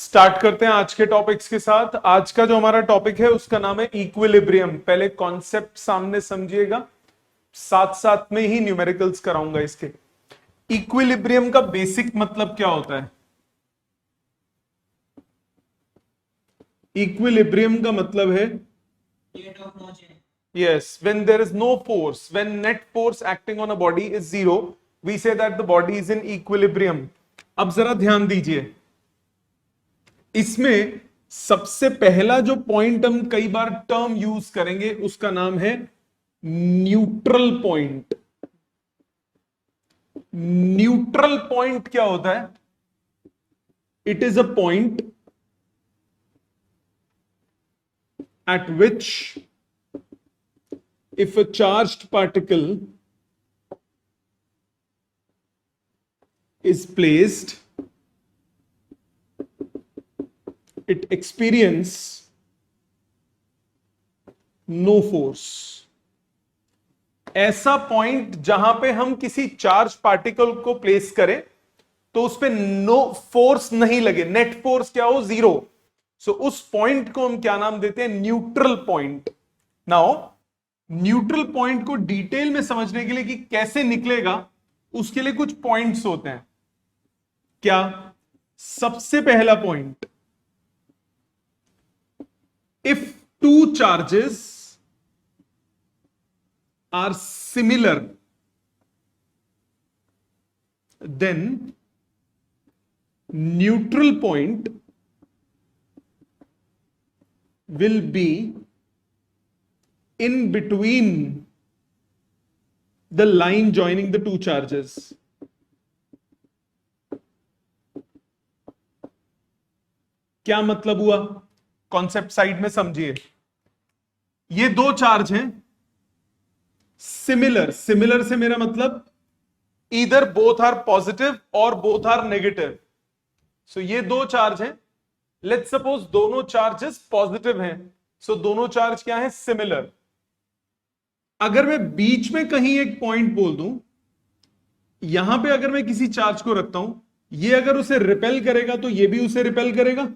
Start करते हैं आज के टॉपिक्स के साथ। आज का जो हमारा टॉपिक है उसका नाम है इक्विलिब्रियम। पहले कॉन्सेप्ट सामने समझिएगा, साथ साथ में ही न्यूमेरिकल्स कराऊंगा इसके। इक्विलिब्रियम का बेसिक मतलब क्या होता है? इक्विलिब्रियम का मतलब है yes, when there is no force, when net force acting on a body is zero, we say that the body is in equilibrium. अब जरा ध्यान दीजिए, इसमें सबसे पहला जो पॉइंट हम कई बार टर्म यूज करेंगे उसका नाम है न्यूट्रल पॉइंट। न्यूट्रल पॉइंट क्या होता है? It is a point at which if a charged particle is placed, it experience no force. ऐसा पॉइंट जहां पे हम किसी चार्ज पार्टिकल को प्लेस करें तो उस पे नो फोर्स नहीं लगे, नेट फोर्स क्या हो? जीरो। सो उस पॉइंट को हम क्या नाम देते हैं? Neutral point. Now neutral point को डिटेल में समझने के लिए कि कैसे निकलेगा, उसके लिए कुछ पॉइंट्स होते हैं। क्या? सबसे पहला point, if two charges are similar then neutral point will be in between the line joining the two charges. क्या मतलब हुआ? कॉन्सेप्ट साइड में समझिए। ये दो चार्ज हैं सिमिलर। सिमिलर से मेरा मतलब इधर बोथ आर पॉजिटिव और बोथ आर नेगेटिव। सो ये दो चार्ज हैं। लेट्स सपोज दोनों चार्जेस पॉजिटिव हैं, सो दोनों चार्ज क्या है? सिमिलर। अगर मैं बीच में कहीं एक पॉइंट बोल दूं, यहां पे अगर मैं किसी चार्ज को रखता हूं, ये अगर उसे रिपेल करेगा तो ये भी उसे रिपेल करेगा।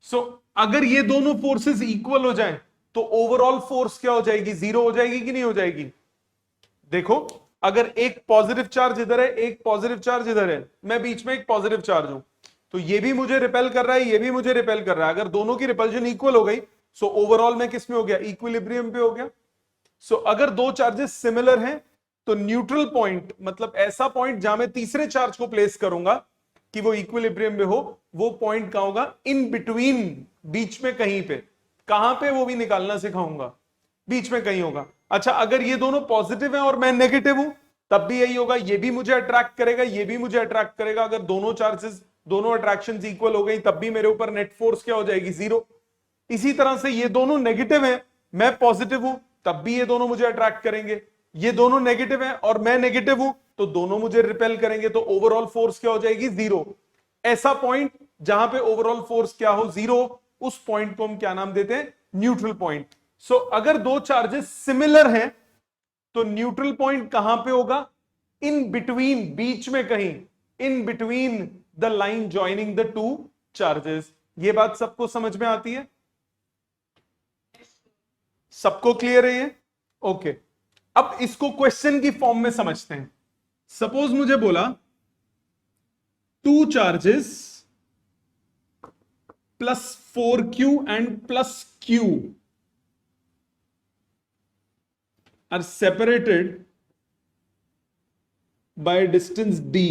सो अगर ये दोनों फोर्सेस इक्वल हो जाएं तो ओवरऑल फोर्स क्या हो जाएगी? जीरो हो जाएगी कि नहीं हो जाएगी? देखो, अगर एक पॉजिटिव चार्ज इधर है, एक पॉजिटिव चार्ज इधर है, मैं बीच में एक पॉजिटिव चार्ज हूं, तो ये भी मुझे रिपेल कर रहा है, ये भी मुझे रिपेल कर रहा है। अगर दोनों की रिपल्जन इक्वल हो गई, सो ओवरऑल में किस में हो गया? इक्विलिब्रियम पे हो गया। सो अगर दो चार्जेस सिमिलर हैं तो न्यूट्रल पॉइंट मतलब ऐसा पॉइंट जहां मैं तीसरे चार्ज को प्लेस करूंगा कि वो इक्विलिब्रियम में हो, वो पॉइंट कहां होगा? इन बिटवीन, बीच में कहीं पे। कहां पे? वो भी निकालना सिखाऊंगा। बीच में कहीं होगा। अच्छा, अगर ये दोनों पॉजिटिव हैं और मैं नेगेटिव हूं, तब भी यही होगा। ये भी मुझे अट्रैक्ट करेगा, ये भी मुझे अट्रैक्ट करेगा। अगर दोनों चार्जेस, दोनों अट्रैक्शंस इक्वल हो गई, तब भी मेरे ऊपर नेट फोर्स क्या हो जाएगी? जीरो। इसी तरह से ये दोनों नेगेटिव हैं, मैं पॉजिटिव हूं, तब भी ये दोनों मुझे अट्रैक्ट करेंगे। ये दोनों नेगेटिव हैं और मैं नेगेटिव हूं, तो दोनों मुझे रिपेल करेंगे। तो ओवरऑल फोर्स क्या हो जाएगी? जीरो। ऐसा पॉइंट जहां पे ओवरऑल फोर्स क्या हो? जीरो, उस पॉइंट को हम क्या नाम देते हैं? Neutral point. सो अगर दो चार्जेस सिमिलर हैं तो न्यूट्रल पॉइंट कहां पे होगा? इन बिटवीन, बीच में कहीं, in between the line joining the two charges. ये बात सबको समझ में आती है? सबको क्लियर है ये? ओके। अब इसको क्वेश्चन की फॉर्म में समझते हैं। सपोज मुझे बोला two charges +4q and +q are separated by distance d.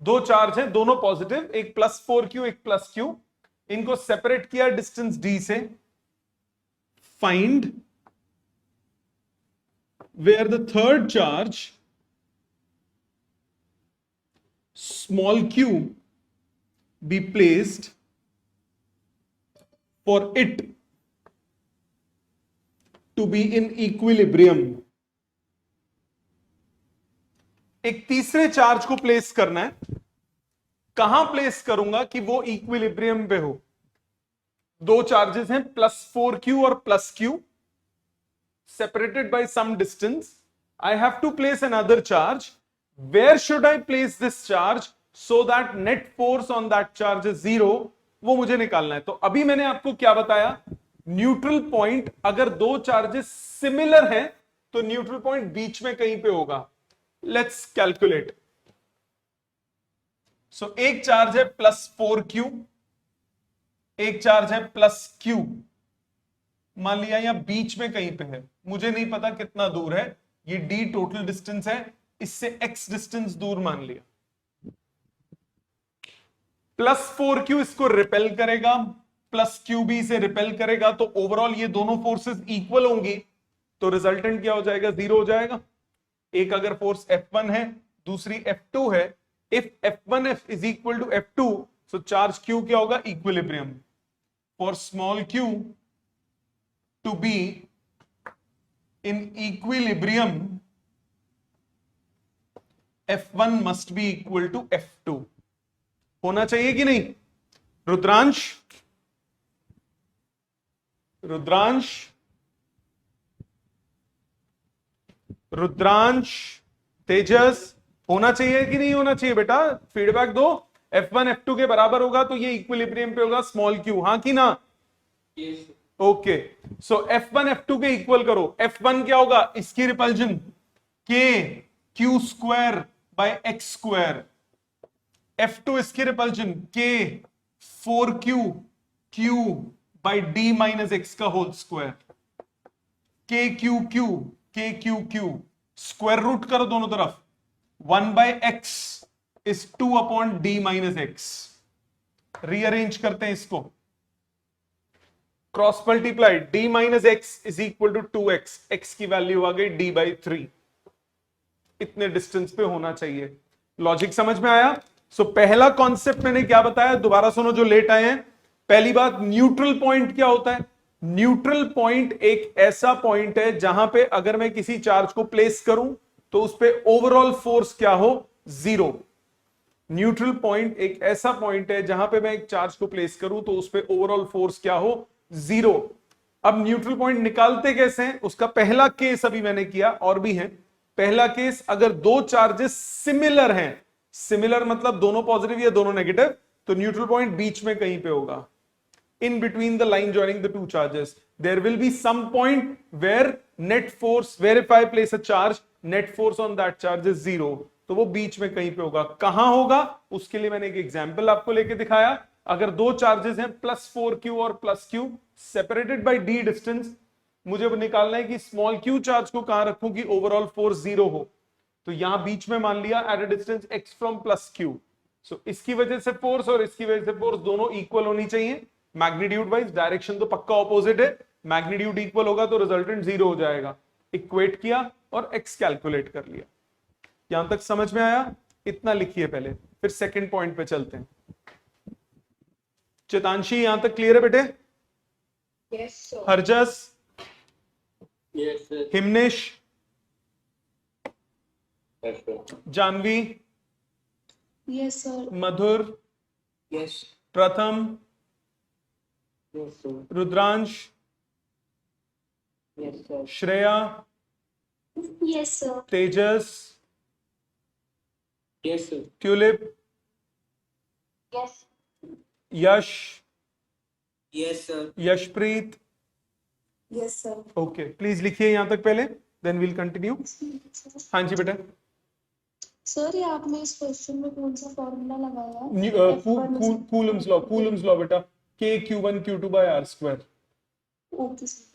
दो चार्ज हैं, दोनों पॉजिटिव, एक +4q एक +q, इनको सेपरेट किया डिस्टेंस d से। Find where the third charge small q be placed for it to be in equilibrium. एक तीसरे चार्ज को प्लेस करना है। कहां प्लेस करूंगा कि वो इक्विलिब्रियम पे हो? दो चार्जेस हैं +4q और +q, separated by some distance. I have to place another charge. Where should I place this charge so that net force on that charge is zero, वो मुझे निकालना है। तो अभी मैंने आपको क्या बताया, न्यूट्रल पॉइंट अगर दो चार्जेस सिमिलर हैं तो न्यूट्रल पॉइंट बीच में कहीं पे होगा। Let's calculate. सो एक चार्ज है +4q, एक चार्ज है +q, मान लिया या बीच में कहीं पे है, मुझे नहीं पता कितना दूर है, ये d टोटल डिस्टेंस है, इससे x डिस्टेंस दूर मान लिया। +4q इसको रिपेल करेगा, +q भी इसे रिपेल करेगा, तो ओवरऑल ये दोनों फोर्सेस इक्वल होंगी, तो रिजल्टेंट क्या हो जाएगा, 0 हो जाएगा। एक अगर फोर्स F1 है, दूसरी F2 है, if F1 is equal to F2, so charge Q क्या होगा, equilibrium. For small q to be in equilibrium, F1 must be equal to F2, होना चाहिए कि नहीं? रुद्रांश, रुद्रांश, रुद्रांश, तेजस, होना चाहिए कि नहीं होना चाहिए बेटा? फीडबैक दो। F1 F2 के बराबर होगा तो ये इक्विलिब्रियम पे होगा स्मॉल q, हाँ कि ना? ओके, सो F1 F2 के इक्वल करो। F1 क्या होगा, इसकी repulsion k q square by x square, F2 इसकी repulsion k 4q q by d minus x का whole square, k q q, k q q square root करो दोनों तरफ, 1/x is 2/d minus x. Rearrange करते हैं इसको, cross multiply, d minus x is equal to 2x, x की value आ गई d/3, इतने डिस्टेंस पे होना चाहिए। लॉजिक समझ में आया? सो पहला कॉन्सेप्ट मैंने क्या बताया, दोबारा सुनो जो लेट आए हैं। पहली बात, न्यूट्रल पॉइंट क्या होता है? न्यूट्रल पॉइंट एक ऐसा पॉइंट है जहां पे अगर मैं किसी चार्ज को प्लेस करूं तो उस पर ओवरऑल फोर्स क्या हो, 0। न्यूट्रल पॉइंट एक ऐसा पॉइंट है जहां पे मैं एक चार्ज को प्लेस करूं तो उस पर ओवरऑल फोर्स क्या हो, 0। अब न्यूट्रल पॉइंट निकालते कैसे हैं, उसका पहला केस अभी मैंने किया, और भी है। पहला केस, अगर दो चार्जेस सिमिलर हैं, सिमिलर मतलब दोनों पॉजिटिव या दोनों नेगेटिव, तो न्यूट्रल पॉइंट बीच में कहीं पे होगा, in between the line joining the two charges there will be some point where net force, where if I place a charge, net force on that charge is 0, तो वो बीच में कहीं पे होगा। कहां होगा, उसके लिए मैंने एक एग्जांपल आपको लेके दिखाया। अगर दो चार्जेस हैं +4q और +q, separated by d distance, मुझे निकालना है कि स्मॉल q चार्ज को कहां रखूं कि ओवरऑल फोर्स 0 हो, तो यहां बीच में मान लिया at a distance x from +q। सो इसकी वजह से फोर्स और इसकी वजह से फोर्स दोनों इक्वल होनी चाहिए मैग्नीट्यूड वाइज, डायरेक्शन तो पक्का ऑपोजिट है, मैग्नीट्यूड इक्वल होगा तो रिजल्टेंट 0 हो जाएगा। इक्वेट किया और x कैलकुलेट कर लिया। यहां तक समझ में आया? इतना लिखिए पहले, फिर सेकंड पॉइंट पे चलते हैं। चितांशी यहां तक क्लियर है बेटे? Yes, sir. Harjas, Yes, sir. Himnesh, Yes, sir. Janvi, Yes, sir. Madhur, Yes. Pratham, Yes, sir. Rudransh, Yes, sir. Shreya, Yes, sir. Tejas, Yes, sir. Tulip, Yes. Yash, Yes, sir. Yashpreet. Yes, sir. Okay, please लिखिए यहां तक पहले, देन विल कंटिन्यू। हाँ जी बेटा। सर, ये आपने इस क्वेश्चन में कौन सा फॉर्मूला लगाया? कूलम्स लॉ बेटा, k q1 q2 by r square. Okay sir.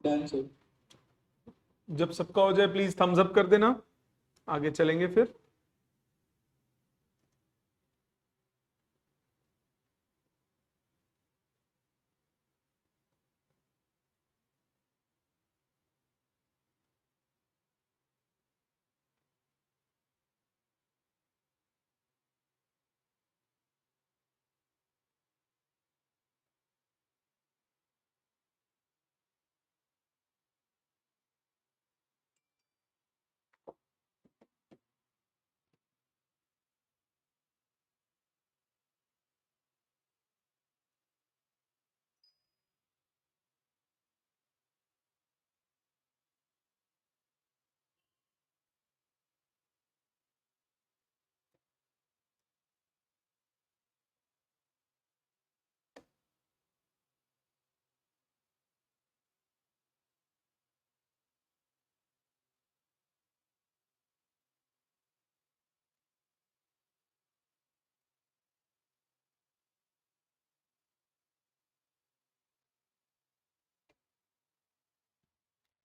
Done, sir. जब सबका हो जाए प्लीज थम्स अप कर देना, आगे चलेंगे फिर।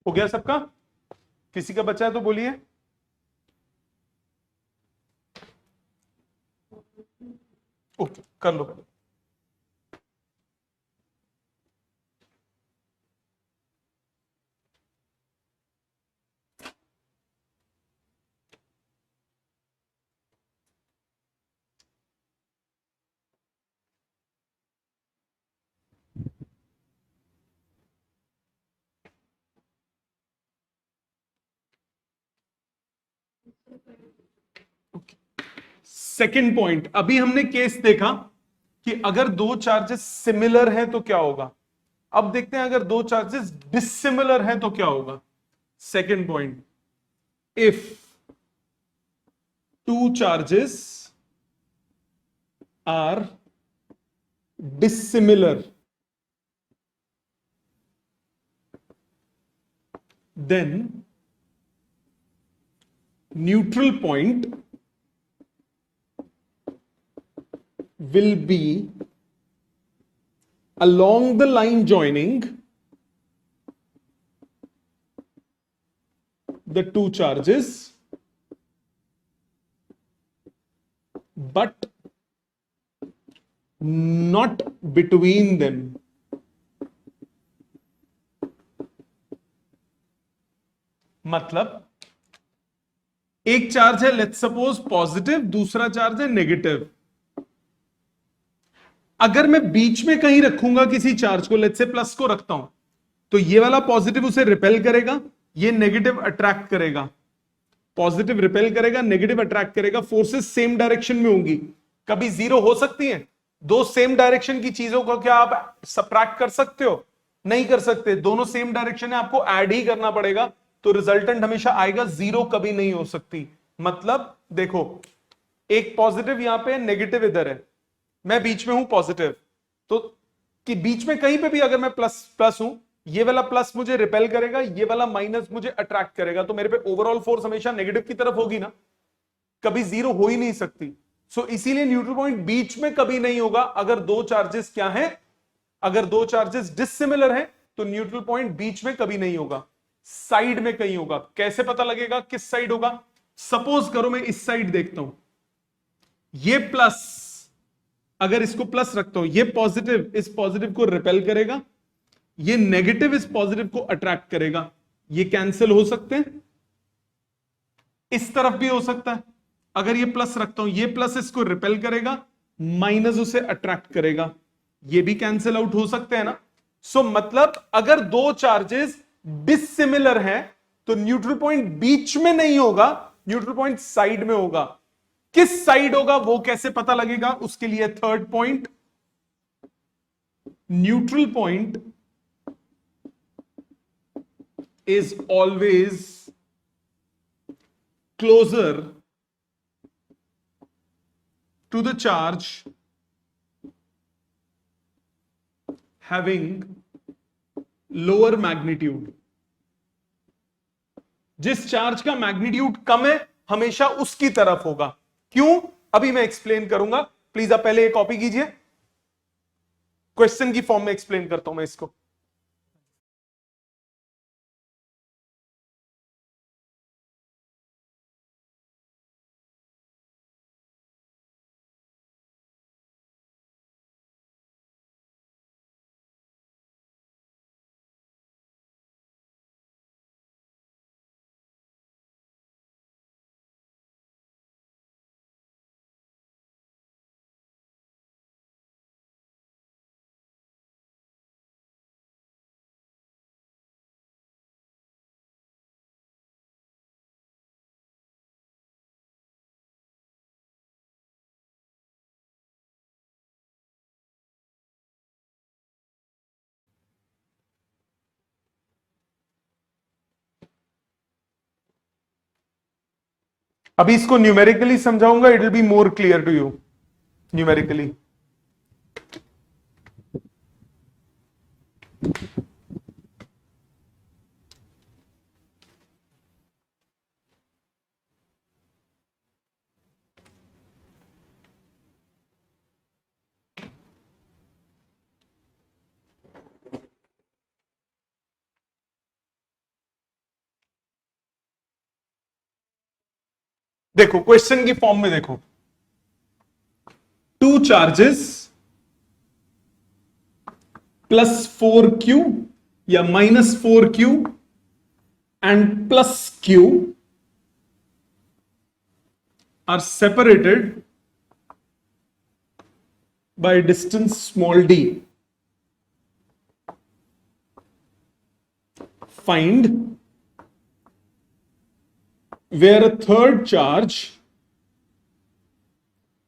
हो गया सबका? किसी का बचा है तो बोलिए। ओके, कर लो। सेकंड पॉइंट, अभी हमने केस देखा कि अगर दो चार्जेस सिमिलर हैं तो क्या होगा। अब देखते हैं अगर दो चार्जेस डिसिमिलर हैं तो क्या होगा। Second point, if two charges are dissimilar then neutral point will be along the line joining the two charges but not between them. मतलब एक चार्ज है लेट्स सपोज पॉजिटिव, दूसरा चार्ज है नेगेटिव। अगर मैं बीच में कहीं रखूंगा किसी चार्ज को, लेट्स से प्लस को रखता हूं, तो ये वाला पॉजिटिव उसे रिपेल करेगा, ये नेगेटिव अट्रैक्ट करेगा। पॉजिटिव रिपेल करेगा, नेगेटिव अट्रैक्ट करेगा, फोर्सेस सेम डायरेक्शन में होंगी। कभी जीरो हो सकती है? दो सेम डायरेक्शन की चीजों को क्या आप सब्ट्रैक्ट कर सकते हो? नहीं कर सकते। दोनों सेम डायरेक्शन है, आपको ऐड ही करना पड़ेगा, तो रिजल्टेंट हमेशा आएगा, जीरो कभी नहीं हो सकती। मतलब देखो, एक पॉजिटिव यहां पे, नेगेटिव इधर है, मैं बीच में हूं पॉजिटिव, तो कि बीच में कहीं पे भी अगर मैं प्लस प्लस हूं, ये वाला प्लस मुझे रिपेल करेगा, ये वाला माइनस मुझे अट्रैक्ट करेगा, तो मेरे पे ओवरऑल फोर्स हमेशा नेगेटिव की तरफ होगी ना, कभी जीरो हो ही नहीं सकती। सो इसीलिए न्यूट्रल पॉइंट बीच में कभी नहीं होगा। अगर दो चार्जेस क्या है, अगर दो चार्जेस डिसिमिलर हैं तो न्यूट्रल पॉइंट बीच में कभी नहीं होगा, साइड में कहीं होगा। कैसे पता लगेगा किस साइड होगा? सपोज करो मैं इस साइड देखता हूं, ये प्लस, अगर इसको प्लस रखता हूं, ये पॉजिटिव इस पॉजिटिव को रिपेल करेगा, ये नेगेटिव इस पॉजिटिव को अट्रैक्ट करेगा। ये कैंसिल हो सकते हैं, इस तरफ भी हो सकता है। अगर ये प्लस रखता हूं, ये प्लस इसको रिपेल करेगा, माइनस उसे अट्रैक्ट करेगा, ये भी कैंसिल आउट हो सकते हैं ना। सो मतलब अगर दो चार्जेस डिसिमिलर हैं तो न्यूट्रल पॉइंट बीच में नहीं होगा, न्यूट्रल पॉइंट साइड में होगा। किस साइड होगा वो कैसे पता लगेगा? उसके लिए third point, neutral point is always closer to the charge having lower magnitude। जिस चार्ज का मैग्नीट्यूड कम है हमेशा उसकी तरफ होगा। क्यों? अभी मैं एक्सप्लेन करूंगा, प्लीज आप पहले एक कॉपी कीजिए, क्वेश्चन की फॉर्म में एक्सप्लेन करता हूं मैं इसको। अभी इसको न्यूमेरिकली समझाऊंगा, it will be more clear to you numerically. देखो क्वेश्चन की फॉर्म में देखो, टू चार्जेस +4q या -4q and +q are separated by distance small d. Find where a third charge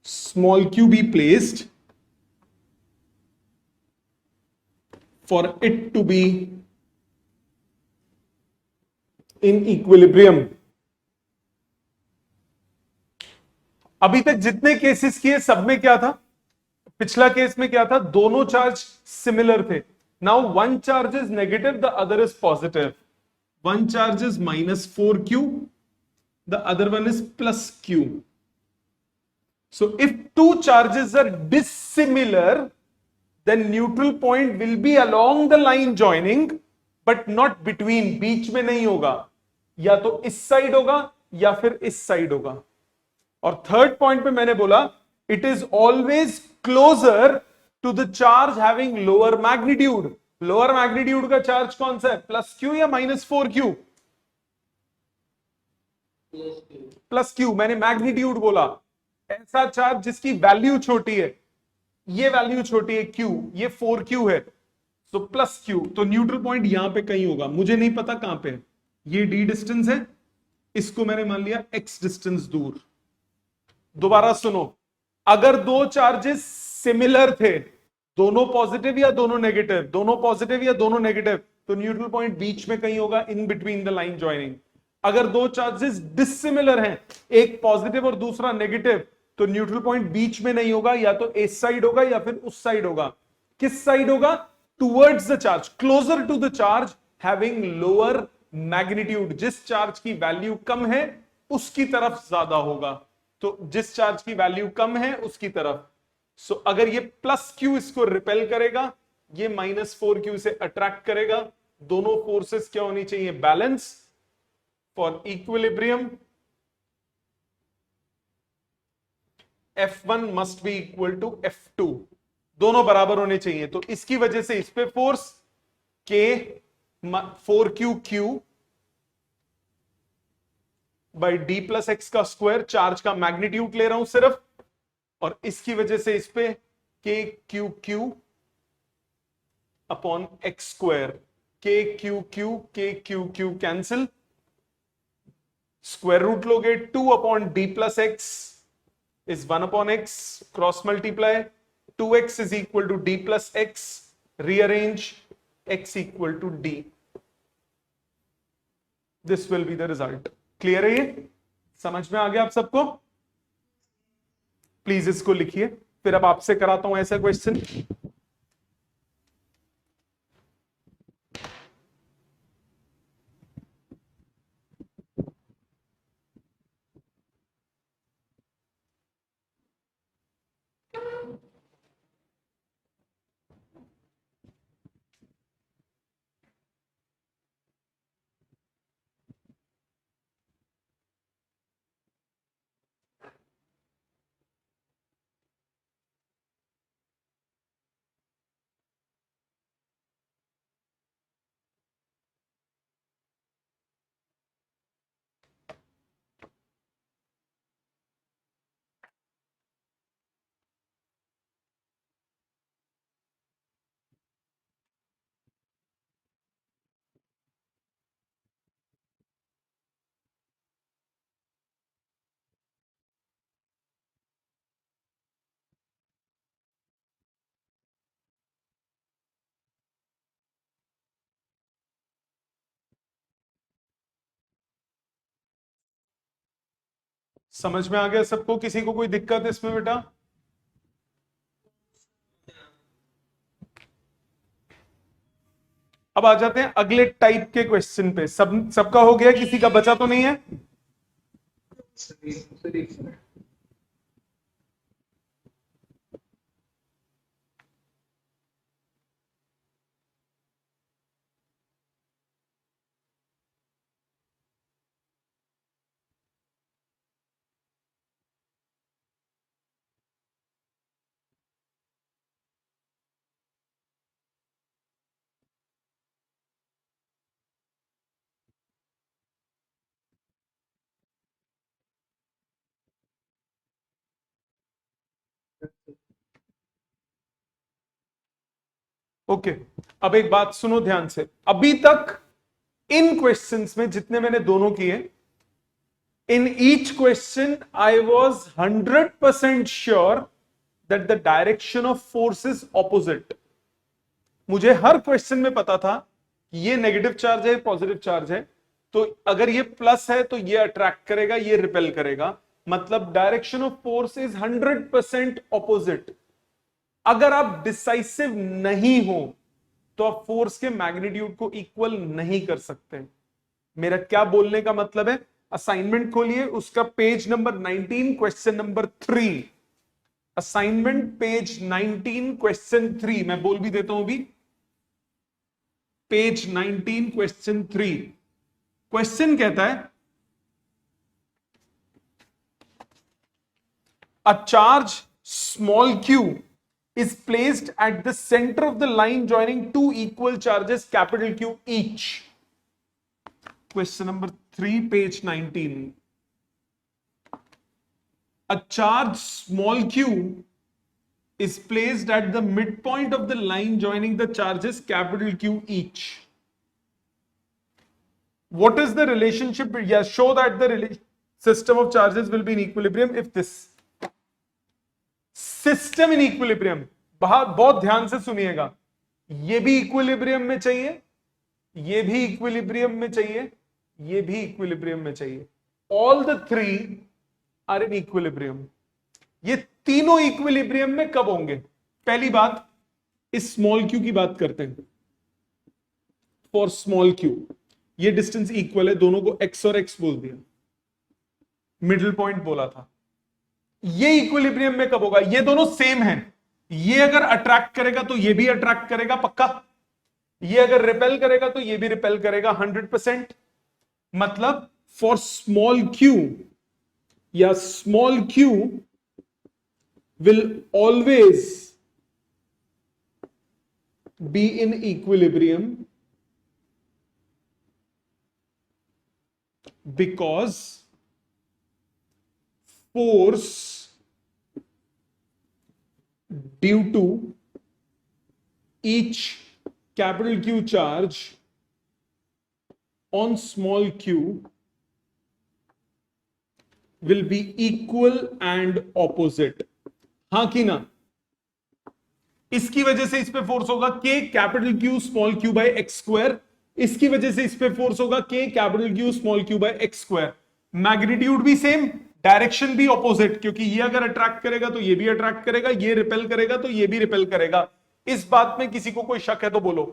small q be placed for it to be in equilibrium. अभी तक जितने cases किए सब में क्या था, पिछला केस में क्या था, दोनों चार्ज सिमिलर थे. Now one charge is negative, the other is positive. One charge is -4q, the other one is +q. So if two charges are dissimilar, then neutral point will be along the line joining, but not between. बीच में नहीं होगा, या तो इस side होगा या फिर इस साइड होगा. और थर्ड पॉइंट पे मैंने बोला it is always closer to the charge having lower magnitude. Lower magnitude का चार्ज कौन सा है, +q या -4q? +q. मैंने मैग्नीट्यूड बोला. ऐसा चार्ज जिसकी वैल्यू छोटी है, ये वैल्यू छोटी है q, ये 4q है, तो +q. तो न्यूट्रल पॉइंट यहां पे कहीं होगा, मुझे नहीं पता कहां पे. ये d डिस्टेंस है, इसको मैंने मान लिया x डिस्टेंस दूर. दोबारा सुनो, अगर दो चार्जेस सिमिलर थे, दोनों पॉजिटिव या दोनों नेगेटिव, दोनों पॉजिटिव या दोनों नेगेटिव, तो न्यूट्रल पॉइंट बीच में कहीं होगा, in between the line joining. अगर दो चार्जेस डिसिमिलर हैं, एक पॉजिटिव और दूसरा नेगेटिव, तो न्यूट्रल पॉइंट बीच में नहीं होगा, या तो इस साइड होगा या फिर उस साइड होगा. किस साइड होगा? Towards the charge, closer to the charge having lower magnitude. जिस चार्ज की वैल्यू कम है उसकी तरफ ज्यादा होगा, तो जिस चार्ज की वैल्यू कम है उसकी तरफ. सो अगर ये +q इसको रिपेल करेगा, ये -4q से अट्रैक्ट करेगा. दोनों फोर्सेस क्या होनी चाहिए, balance. For equilibrium F1 must be equal to F2. दोनों बराबर होने चाहिए. तो इसकी वजह से इस पे force K 4qq by d + x का स्क्वायर, चार्ज का मैग्नीट्यूड ले रहा हूं सिर्फ, और इसकी वजह से इस पे KQQ upon x square. KQQ cancel, square root लोगे, 2 upon d + x is 1 upon x, cross multiply, 2x is equal to d plus x, rearrange, x equal to d. This will be the result. Clear है ये? समझ में आ गया आप सबको? Please इसको लिखिए, फिर अब आपसे कराता हूं ऐसा क्वेश्चन. समझ में आ गया सबको? किसी को कोई दिक्कत इसमें बेटा? अब आ जाते हैं अगले टाइप के क्वेश्चन पे। सबका हो गया? किसी का बचा तो नहीं है? ओके, अब एक बात सुनो ध्यान से। अभी तक इन क्वेश्चंस में जितने मैंने दोनों किए, in each question I was 100% sure that the direction of force is opposite. मुझे हर क्वेश्चन में पता था कि ये नेगेटिव चार्ज है, पॉजिटिव चार्ज है, तो अगर ये प्लस है तो ये अट्रैक्ट करेगा, ये रिपेल करेगा, मतलब direction of force is 100% opposite. अगर आप डिसाइसिव नहीं हो तो आप फोर्स के मैग्नीट्यूड को इक्वल नहीं कर सकते। मेरा क्या बोलने का मतलब है? असाइनमेंट खोलिए, उसका page number 19 question number 3। Assignment page 19 question 3, मैं बोल भी देता हूं अभी। Page 19 question 3। क्वेश्चन कहता है a charge small q is placed at the center of the line joining two equal charges capital Q each. Question number 3, page 19. A charge small q is placed at the midpoint of the line joining the charges capital Q each. What is the relationship? Yeah, show that the system of charges will be in equilibrium if this. System in equilibrium, बहुत ध्यान से सुनिएगा। ये भी equilibrium में चाहिए, ये भी इक्विलिब्रियम में चाहिए, ये भी इक्विलिब्रियम में चाहिए। All the three are in equilibrium. ये तीनों इक्विलिब्रियम में कब होंगे? पहली बात, इस स्मॉल क्यू की बात करते हैं। फॉर स्मॉल क्यू ये डिस्टेंस इक्वल है, दोनों को एक्स और एक्स बोल दिया, मिडिल पॉइंट बोला था। ये इक्विलिब्रियम में कब होगा? ये दोनों सेम हैं। ये अगर अट्रैक्ट करेगा तो ये भी अट्रैक्ट करेगा पक्का, ये अगर रिपेल करेगा तो ये भी रिपेल करेगा 100%। मतलब फॉर स्मॉल क्यू या small Q will always be in equilibrium because force due to each capital Q charge on small q will be equal and opposite. हां कि ना? इसकी वजह से इस पे फोर्स होगा k capital Q small q by x square, इसकी वजह से इस पे फोर्स होगा k capital Q small q by x square. Magnitude भी सेम, डायरेक्शन भी ऑपोजिट, क्योंकि ये अगर अट्रैक्ट करेगा तो ये भी अट्रैक्ट करेगा, ये रिपेल करेगा तो ये भी रिपेल करेगा। इस बात में किसी को कोई शक है तो बोलो।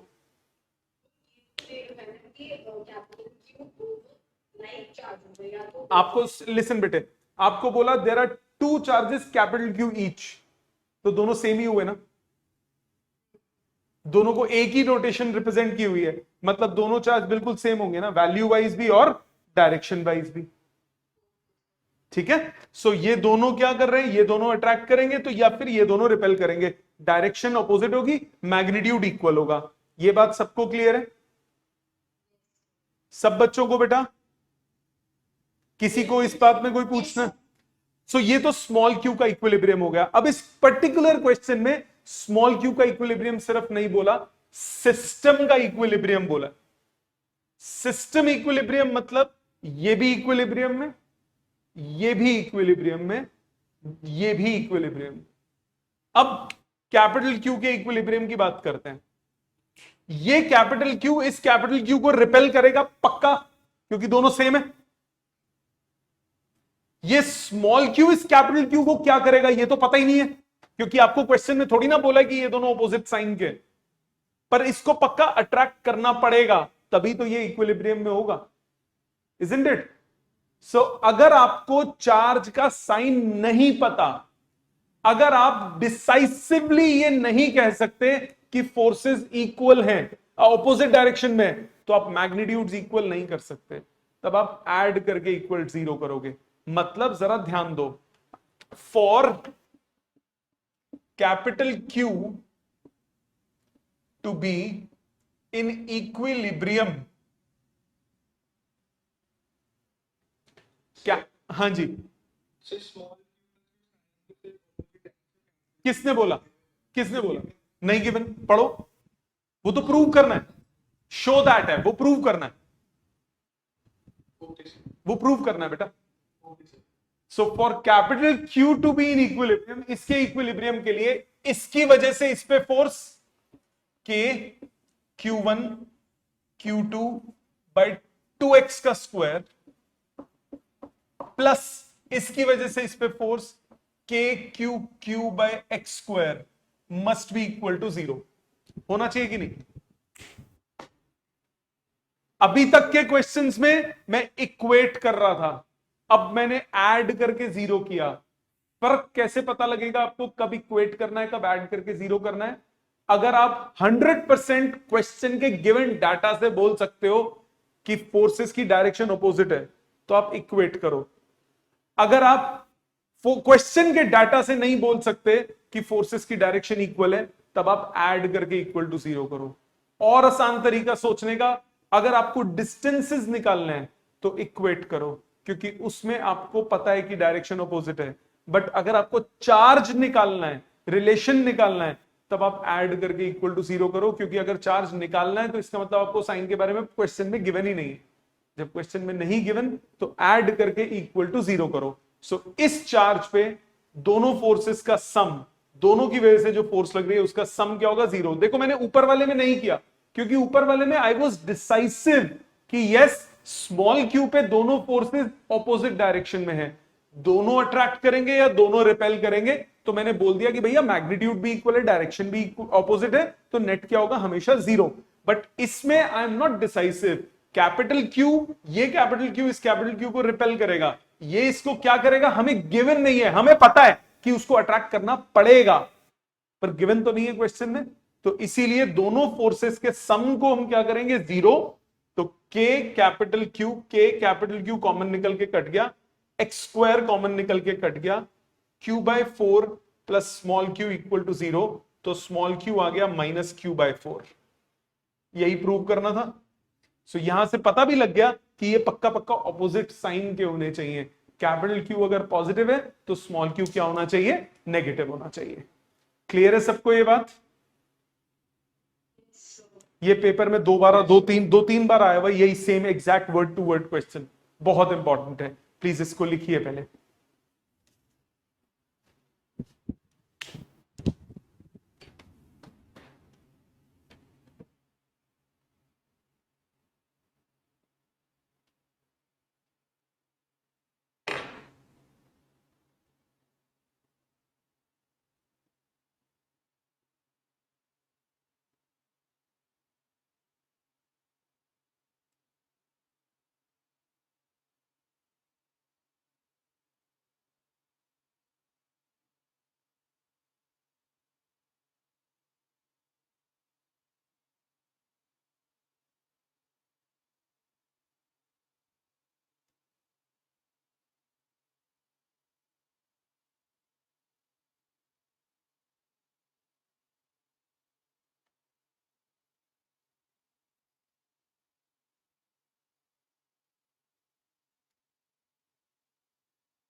आपको लिसन बेटे, आपको बोला there are two charges capital Q each, तो दोनों सेम ही हुए ना, दोनों को एक ही नोटेशन रिप्रेजेंट की हुई है, मतलब दोनों चार्ज बिल्कुल सेम होंगे ना, वैल्यू वाइज भी और डायरेक्शन वाइज भी। ठीक है, सो ये दोनों क्या कर रहे हैं? ये दोनों अट्रैक्ट करेंगे तो या फिर ये दोनों रिपेल करेंगे, डायरेक्शन ऑपोजिट होगी, मैग्नीट्यूड इक्वल होगा। ये बात सबको क्लियर है? सब बच्चों को बेटा? किसी को इस बात में कोई पूछना? सो ये तो स्मॉल क्यू का इक्विलिब्रियम हो गया। अब इस पर्टिकुलर क्वेश्चन में स्मॉल क्यू का इक्विलिब्रियम सिर्फ नहीं बोला, सिस्टम का इक्विलिब्रियम बोला। सिस्टम इक्विलिब्रियम मतलब ये भी इक्विलिब्रियम में, ये भी इक्विलिब्रियम में, ये भी इक्विलिब्रियम। अब कैपिटल क्यू के इक्विलिब्रियम की बात करते हैं। ये कैपिटल क्यू इस कैपिटल क्यू को रिपेल करेगा पक्का, क्योंकि दोनों सेम है। ये स्मॉल क्यू इस कैपिटल क्यू को क्या करेगा ये तो पता ही नहीं है, क्योंकि आपको क्वेश्चन में थोड़ी ना बोला कि ये दोनों ऑपोजिट साइन के, पर इसको पक्का अट्रैक्ट करना पड़ेगा, तभी तो ये इक्विलिब्रियम में होगा, इजंट इट? सो अगर आपको चार्ज का साइन नहीं पता, अगर आप डिसाइसिवली ये नहीं कह सकते कि फोर्सेस इक्वल हैं ऑपोजिट डायरेक्शन में, तो आप मैग्नीट्यूड्स इक्वल नहीं कर सकते, तब आप ऐड करके इक्वल 0 करोगे। मतलब जरा ध्यान दो, for capital Q to be in equilibrium, क्या? हाँ जी, किसने बोला? किसने बोला? नहीं गिवन, पढ़ो, वो तो प्रूव करना है, शो दैट है, वो प्रूव करना है, वो प्रूव करना है बेटा। So for capital Q to be in equilibrium, इसके इक्विलिब्रियम के लिए इसकी वजह से इस पे फोर्स के Q1 Q2 बाई 2x का स्क्वायर प्लस इसकी वजह से इस पे force k Q Q by x square must be equal to 0 होना चाहिए कि नहीं? अभी तक के क्वेश्चंस में मैं इक्वेट कर रहा था, अब मैंने ऐड करके 0 किया। फर्क कैसे पता लगेगा आपको, कब इक्वेट करना है, कब ऐड करके 0 करना है? अगर आप 100% क्वेश्चन के गिवन डाटा से बोल सकते हो कि फोर्सेस की डायरेक्शन ऑपोजिट है, तो आप इक्वेट करो। अगर आप क्वेश्चन के डाटा से नहीं बोल सकते कि फोर्सेस की डायरेक्शन इक्वल है, तब आप ऐड करके इक्वल टू 0 करो। और आसान तरीका सोचने का, अगर आपको डिस्टेंसेस निकालना है तो इक्वेट करो, क्योंकि उसमें आपको पता है कि डायरेक्शन ऑपोजिट है। बट अगर आपको चार्ज निकालना है, रिलेशन निकालना है, तब आप ऐड करके इक्वल टू 0 करो, क्योंकि अगर चार्ज निकालना है तो इसका मतलब आपको साइन के बारे में क्वेश्चन में गिवन ही नहीं है। जब क्वेश्चन में नहीं गिवन तो ऐड करके इक्वल टू 0 करो। सो इस चार्ज पे दोनों फोर्सेस का सम, दोनों की वजह से जो फोर्स लग रही है उसका सम क्या होगा? 0। देखो मैंने ऊपर वाले में नहीं किया, क्योंकि ऊपर वाले में आई वाज डिसाइसिव कि यस स्मॉल क्यू पे दोनों फोर्सेस ऑपोजिट डायरेक्शन में है, दोनों अट्रैक्ट करेंगे या दोनों रिपेल करेंगे, तो मैंने बोल दिया कि भैया मैग्नीट्यूड भी इक्वल है, डायरेक्शन भी ऑपोजिट है, तो नेट क्या होगा? हमेशा 0। बट इसमें I am not decisive. Capital Q, ये कैपिटल क्यू इस कैपिटल क्यू को रिपेल करेगा, ये इसको क्या करेगा हमें गिवन नहीं है, हमें पता है कि उसको अट्रैक्ट करना पड़ेगा, पर गिवन तो नहीं है क्वेश्चन में। तो इसीलिए दोनों फोर्सेस के सम को हम क्या करेंगे? 0। तो के कैपिटल क्यू कॉमन निकल के कट गया, एक्स स्क्वायर कॉमन निकल के कट गया, Q by 4 plus small Q equal to 0, तो स्मॉल क्यू आ गया माइनस क्यू बाय 4। यही प्रूव करना था। सो यहां से पता भी लग गया कि ये पक्का पक्का ऑपोजिट साइन के होने चाहिए। कैपिटल क्यू अगर पॉजिटिव है तो स्मॉल क्यू क्या होना चाहिए? नेगेटिव होना चाहिए। क्लियर है सबको ये बात? ये पेपर में दो तीन बार आया हुआ यही same exact word to word question, बहुत इंपॉर्टेंट है, प्लीज इसको लिखिए पहले।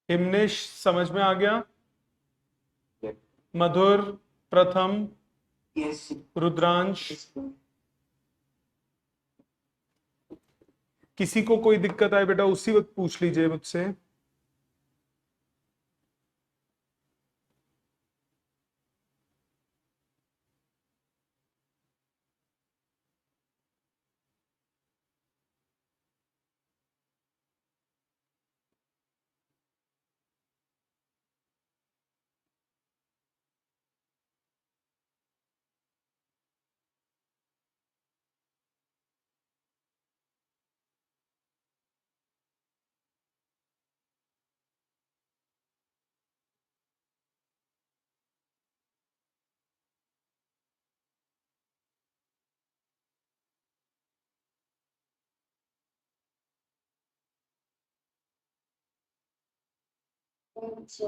हिमनेश समझ में आ गया? मधुर, प्रथम, Yes. रुद्रांश, किसी को कोई दिक्कत आए बेटा उसी वक्त पूछ लीजिए मुझसे। अच्छा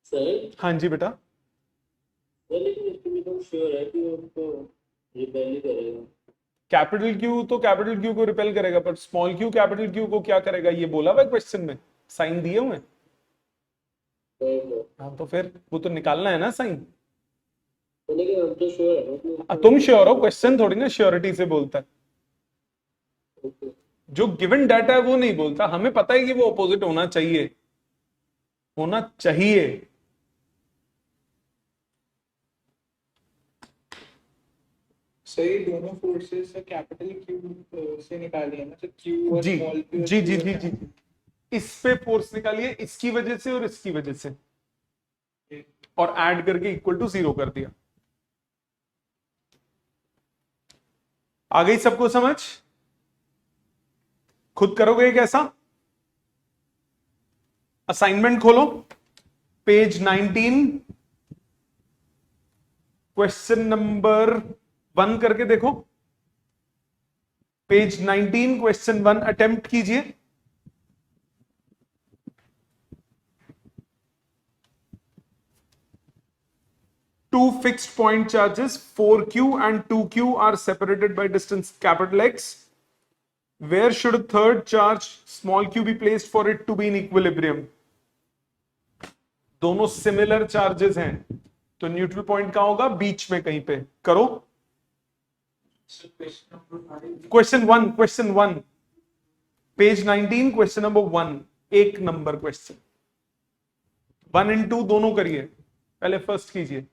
सर हाँ जी बेटा, सर लेकिन इसके भी तो श्योर है कि वो तो रिपेल ही करेगा। कैपिटल क्यू तो कैपिटल क्यू को रिपेल करेगा, पर स्मॉल क्यू कैपिटल क्यू को क्या करेगा ये बोला हुआ क्वेश्चन में, साइन दिए हुए हैं। तो हाँ तो फिर वो तो निकालना है ना साइन। लेकिन हम तो श्योर है ना कि तुम श्योर हो, क्वेश्चन थोड़ी ना श्योरिटी से बोलता है। ओके। जो गिवन डाटा है वो नहीं बोलता, हमें पता है कि वो अपोजिट होना चाहिए, होना चाहिए। सही दोनों फोर्सेस कैपिटल क्यू से निकाली है ना, तो क्यू और जी स्मॉल क्यू जी जी जी जी, इस पे फोर्स निकालिए, इसकी वजह से और इसकी वजह से, और ऐड करके इक्वल टू 0 कर दिया। आ गई सबको समझ? खुद करोगे कैसा? असाइनमेंट खोलो, पेज 19, क्वेश्चन नंबर 1 करके देखो। पेज 19 क्वेश्चन 1 अटेम्प्ट कीजिए। Two fixed point charges 4q and 2q are separated by distance capital X. Where should a third charge small q be placed for it to be in equilibrium? दोनों similar charges हैं, तो neutral point कहां होगा? बीच में कहीं पे। करो question one, page 19 question number 1, एक नंबर क्वेश्चन। 1 and 2 दोनों करिए, पहले फर्स्ट कीजिए।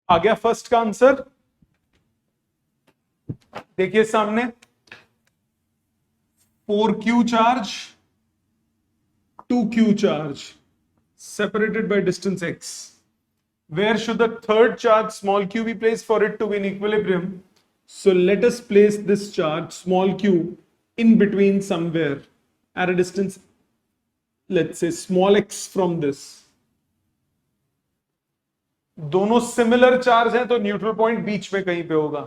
आ गया फर्स्ट का आंसर, देखिए सामने 4q charge 2q charge separated by distance x. Where should the third charge small q be placed for it to be in equilibrium? So let us place this charge small q in between somewhere at a distance, let's say small x from this. दोनों similar charge हैं तो neutral point बीच में कहीं पे होगा।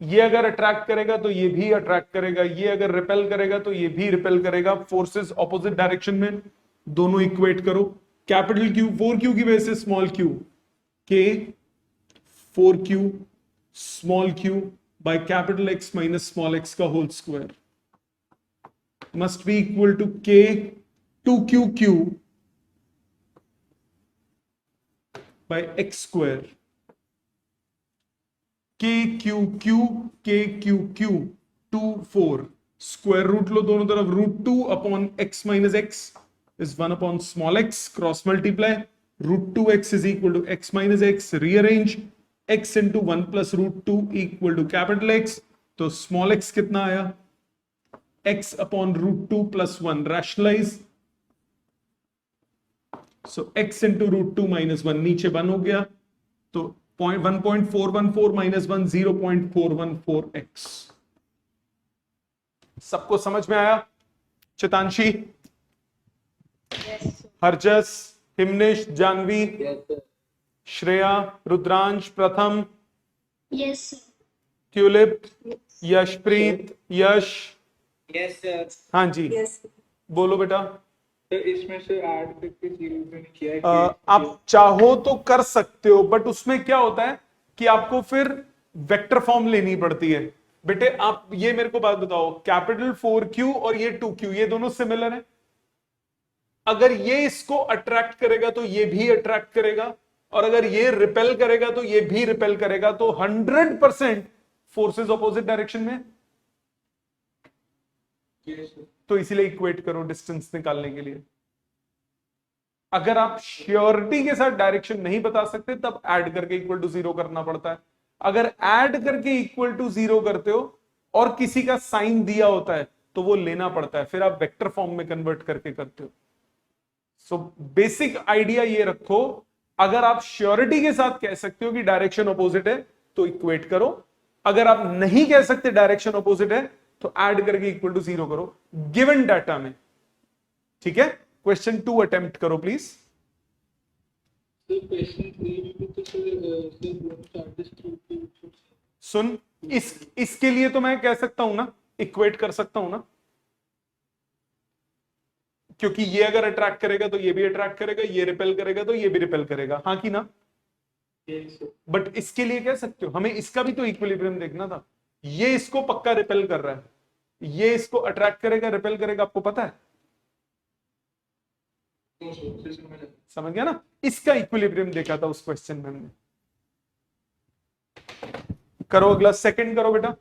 ये अगर attract करेगा तो ये भी अट्रैक्ट करेगा, ये अगर रिपेल करेगा तो ये भी रिपेल करेगा, फोर्सेस ऑपोजिट डायरेक्शन में, दोनों इक्वेट करो। कैपिटल क्यू 4q की वजह से small q, k 4q small q by capital X minus small x का whole square must be equal to k 2q by x square. KQQ 2 4 square root लो दोनों तरफ, √2/x - x is 1/x, cross multiply, √2x is equal to x - x, rearrange, x into 1 plus √2 equal to capital X, तो small x कितना आया, x/√2 plus 1, rationalise, so x into √2 - 1 नीचे 1 हो गया, तो 1.414 - 1 0.414x। सबको समझ में आया? चितांशी, हरजस, हिमनेश, जानवी, Yes, sir. श्रेया, रुद्रांश, प्रथम, यस सर। ट्यूलिप, यशप्रीत, यश, यस सर। हाँ जी, बोलो बेटा। तो इसमें से ऐड करके 0 मैंने किया है आप चाहो तो कर सकते हो, बट उसमें क्या होता है कि आपको फिर वेक्टर फॉर्म लेनी पड़ती है। बेटे आप ये मेरे को बात बताओ, कैपिटल 4Q और ये 2Q ये दोनों सिमिलर है। अगर ये इसको अट्रैक्ट करेगा तो ये भी अट्रैक्ट करेगा, और अगर ये रिपेल करेगा तो ये भी रिपेल करेगा, तो 100% फोर्सेस ऑपोजिट डायरेक्शन में। Yes, sir. तो इसीलिए इक्वेट करो डिस्टेंस निकालने के लिए। अगर आप श्योरिटी के साथ डायरेक्शन नहीं बता सकते तब ऐड करके इक्वल टू 0 करना पड़ता है। अगर ऐड करके इक्वल टू 0 करते हो और किसी का साइन दिया होता है तो वो लेना पड़ता है, फिर आप वेक्टर फॉर्म में कन्वर्ट करके करते हो। सो बेसिक आइडिया ये रखो, अगर आप श्योरिटी के साथ कह सकते हो कि डायरेक्शन अपोजिट है तो इक्वेट करो, अगर आप नहीं कह सकते डायरेक्शन अपोजिट है तो ऐड करके इक्वल टू 0 करो गिवन डाटा में। ठीक है, क्वेश्चन 2 अटेम्प्ट करो प्लीज। Sir, question 3 में भी तो sir दोनों charges की सुन, इसके लिए तो मैं कह सकता हूं ना, इक्वेट कर सकता हूं ना, क्योंकि ये अगर अट्रैक्ट करेगा तो ये भी अट्रैक्ट करेगा, ये रिपेल करेगा तो ये भी रिपेल करेगा, हाँ कि ना। Yes, sir. बट इसके लिए कह सकते हो, हमें इसका भी तो इक्विलिब्रियम देखना था। ये इसको पक्का रिपेल कर रहा है, ये इसको अट्रैक्ट करेगा, रिपेल करेगा, आपको पता है, समझ गया ना। इसका इक्विलिब्रियम देखा था उस क्वेश्चन में हमने। करो अगला, सेकंड करो बेटा।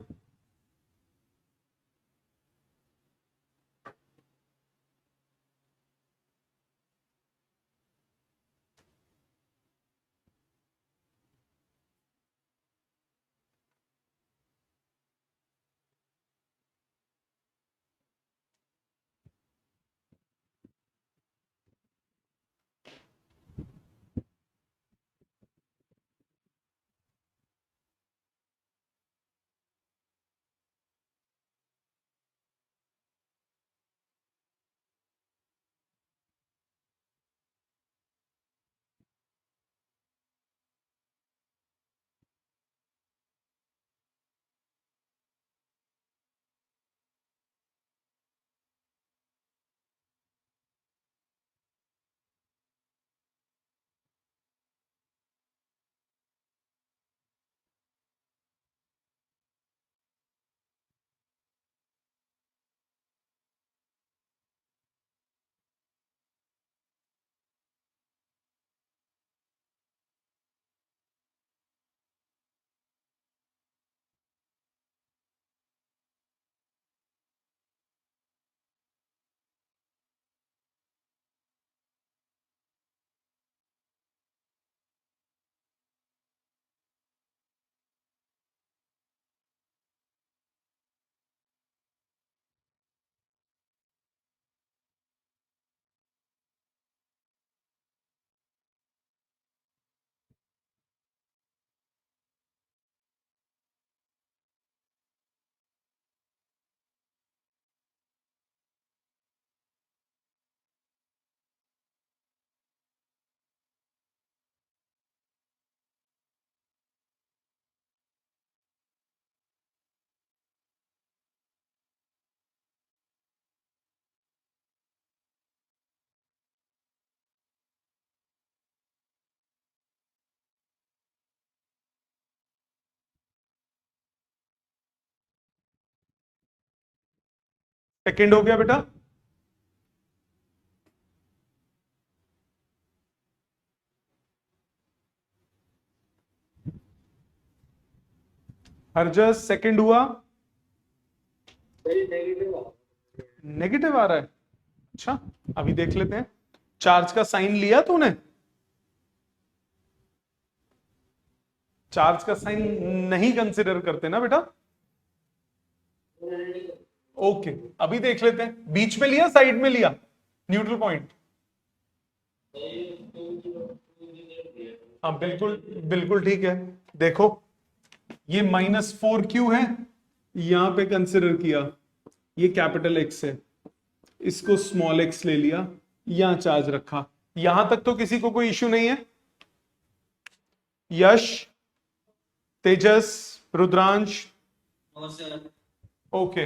सेकंड हो गया बेटा। हरजस सेकंड हुआ, सही नेगेटिव आ नेगेटिव आ रहा है। अच्छा, अभी देख लेते हैं। चार्ज का साइन लिया तूने? चार्ज का साइन नहीं कंसिडर करते ना बेटा? ओके, अभी देख लेते हैं। बीच में लिया, साइड में लिया, न्यूट्रल पॉइंट? हाँ बिल्कुल, बिल्कुल ठीक है। देखो ये -4Q है, यहां पे कंसिडर किया, ये कैपिटल एक्स है, इसको स्मॉल एक्स ले लिया, यहां चार्ज रखा। यहां तक तो किसी को कोई इश्यू नहीं है? यश, तेजस, रुद्रांश, ओके।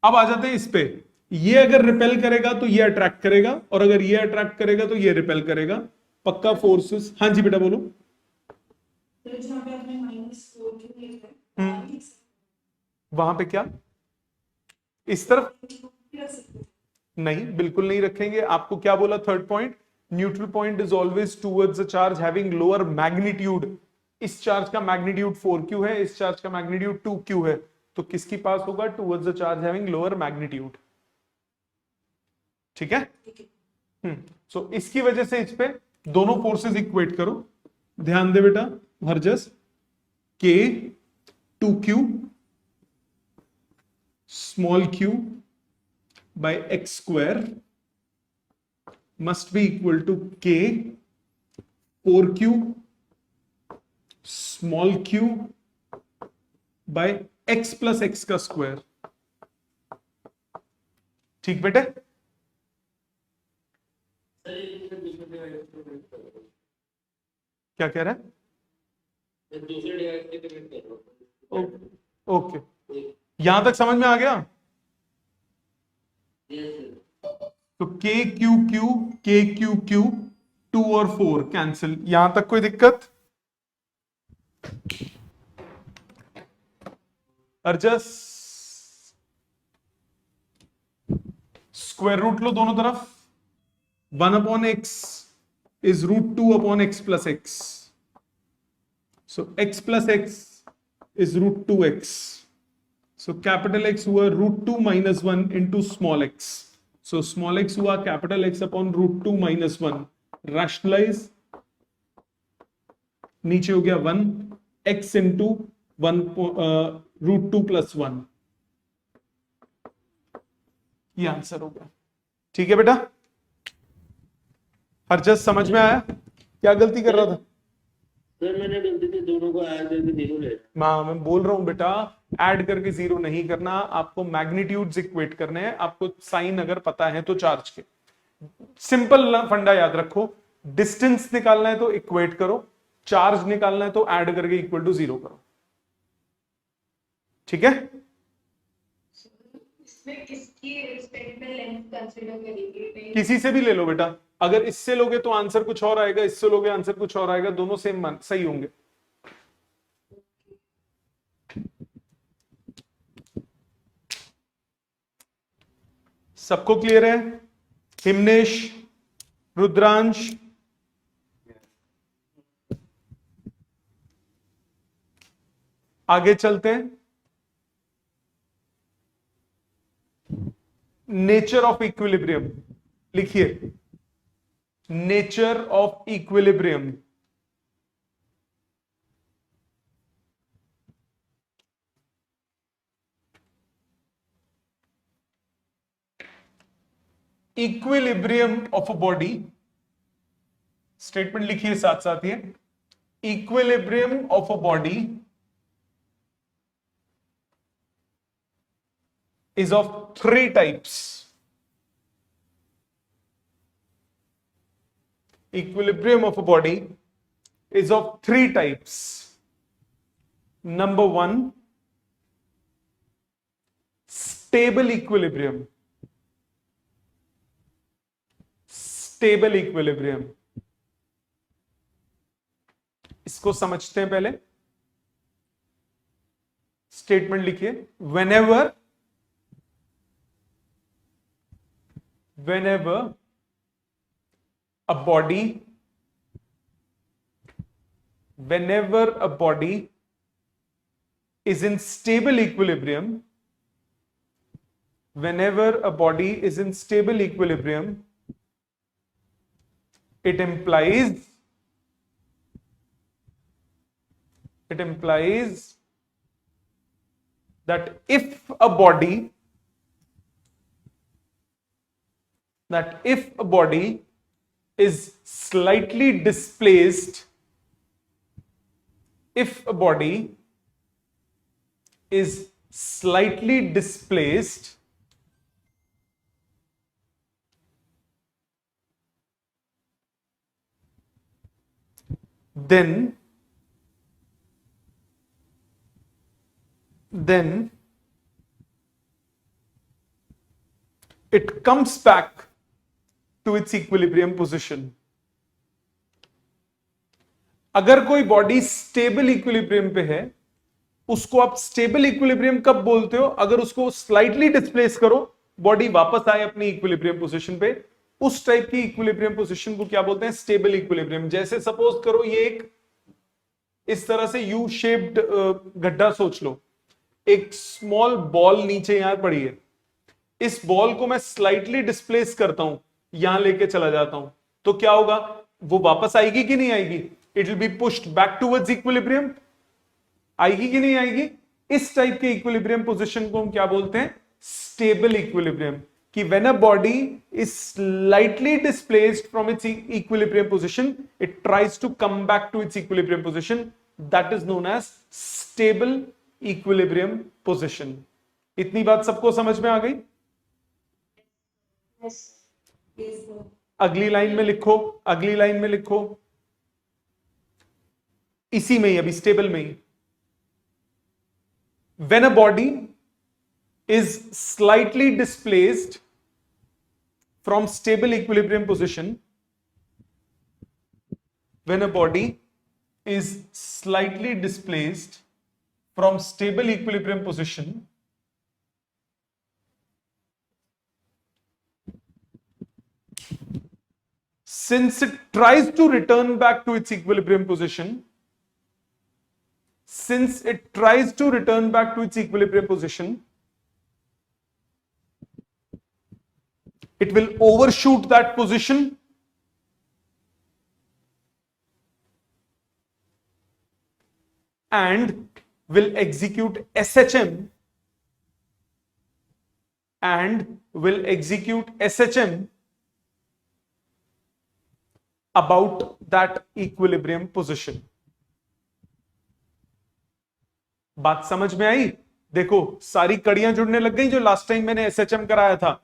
अब आ जाते हैं इस पे। ये अगर रिपेल करेगा तो ये अट्रैक्ट करेगा, और अगर ये अट्रैक्ट करेगा तो ये रिपेल करेगा। पक्का फोर्सेस। हाँ जी बेटा बोलो। तो जहाँ पे आपने -4 क्यों लिखा है, वहां पे क्या इस तरफ? रख सकते हैं। नहीं, बिल्कुल नहीं रखेंगे। आपको क्या बोला third point? Neutral point is always towards a charge having lower magnitude. इस चार्ज का मैग्नीट्यूड 4Q है, इस चार्ज का मैग्नीट्यूड 2Q है, तो किसकी पास होगा? Towards the charge having lower magnitude. ठीक है? सो इसकी वजह से इस पे दोनों फोर्सेस इक्वेट करो। ध्यान दे बेटा Harjas, K 2Q small q by x square must be equal to K 4Q small q by x plus x का स्क्वायर। ठीक बेटे? क्या कह रहा है? दूसरे डिवाइस के कनेक्ट कर रहा हूं। ओके, यहां तक समझ में आ गया? तो K Q Q K Q Q 2 और 4 कैंसिल। यहां तक कोई दिक्कत? अर्जस स्क्वायर रूट लो दोनों तरफ। 1/x is √2/x plus x. So x plus x is √2x. So capital X हुआ √2 - 1 into small x. So small x हुआ capital X upon √2 - 1. Rationalize, नीचे हो गया 1 x into 1 √2 plus 1. ये आंसर होगा। ठीक है बेटा? हरजस समझ में आया? क्या गलती कर रहा था? सर मैंने गलती से दोनों को ऐड करके 0 ले मैं बोल रहा हूं बेटा, ऐड करके 0 नहीं करना, आपको मैग्नीट्यूड्स इक्वेट करने हैं। आपको साइन अगर पता है तो चार्ज के सिंपल फंडा याद रखो, डिस्टेंस निकालना है तो इक्वेट करो, चार्ज निकालना है तो ऐड करके इक्वल टू 0 करो। ठीक है? इसमें किसकी रिस्पेक्ट में लेंथ कंसीडर करेंगे? किसी से भी ले लो बेटा, अगर इससे लोगे तो आंसर कुछ और आएगा, इससे लोगे आंसर कुछ और आएगा, दोनों सेम सही होंगे। सबको क्लियर है? हिमनेश, रुद्रांश, आगे चलते हैं। नेचर ऑफ इक्विलिब्रियम लिखिए। Nature of equilibrium, equilibrium of a body, statement लिखिए साथ साथ ये। Equilibrium of a body is of 3 types. Equilibrium of a body is of 3 types. Number 1, stable equilibrium. Stable equilibrium. इसको समझते हैं पहले। स्टेटमेंट लिखिए। whenever a body is in stable equilibrium, whenever a body is in stable equilibrium, it implies that if a body is slightly displaced, then it comes back to its equilibrium position. अगर कोई body stable equilibrium पे है, उसको आप stable equilibrium कब बोलते हो? अगर उसको स्लाइटली डिस्प्लेस करो, बॉडी वापस आए अपनी इक्विलिब्रियम पोजीशन पे, उस टाइप की इक्विलिब्रियम पोजीशन को क्या बोलते हैं? Stable equilibrium. जैसे सपोज करो ये एक इस तरह से यू शेप्ड गड्ढा सोच लो, एक स्मॉल बॉल नीचे यहां पड़ी है, इस बॉल को मैं स्लाइटली डिस्प्लेस करता हूं, यहां लेके चला जाता हूं, तो क्या होगा? वो वापस आएगी कि नहीं आएगी? It will be pushed back towards equilibrium. आएगी कि नहीं आएगी? इस टाइप के इक्विलिब्रियम पोजीशन को हम क्या बोलते हैं? Stable equilibrium. कि when a body is slightly displaced from its equilibrium position, it tries to come back to its equilibrium position, that is known as stable equilibrium position. इतनी बात सबको समझ में आ गई? अगली लाइन में लिखो, इसी में ही, अभी स्टेबल में ही, when a body is slightly displaced from stable equilibrium position, when a body is slightly displaced from stable equilibrium position, since it tries to return back to its equilibrium position, it will overshoot that position and will execute SHM about that equilibrium position. बात समझ में आई? देखो सारी कड़ियां जुड़ने लग गई जो last time मैंने एसएचएम कराया था।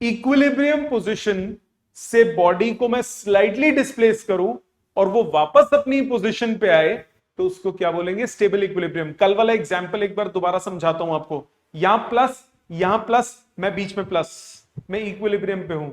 इक्विलिब्रियम पोजीशन से बॉडी को मैं स्लाइटली डिस्प्लेस करूं और वो वापस अपनी पोजीशन पे आए, तो उसको क्या बोलेंगे? Stable equilibrium. कल वाला एग्जांपल एक बार दोबारा समझाता हूं आपको। यहां प्लस, मैं बीच में प्लस, मैं इक्विलिब्रियम पे हूं,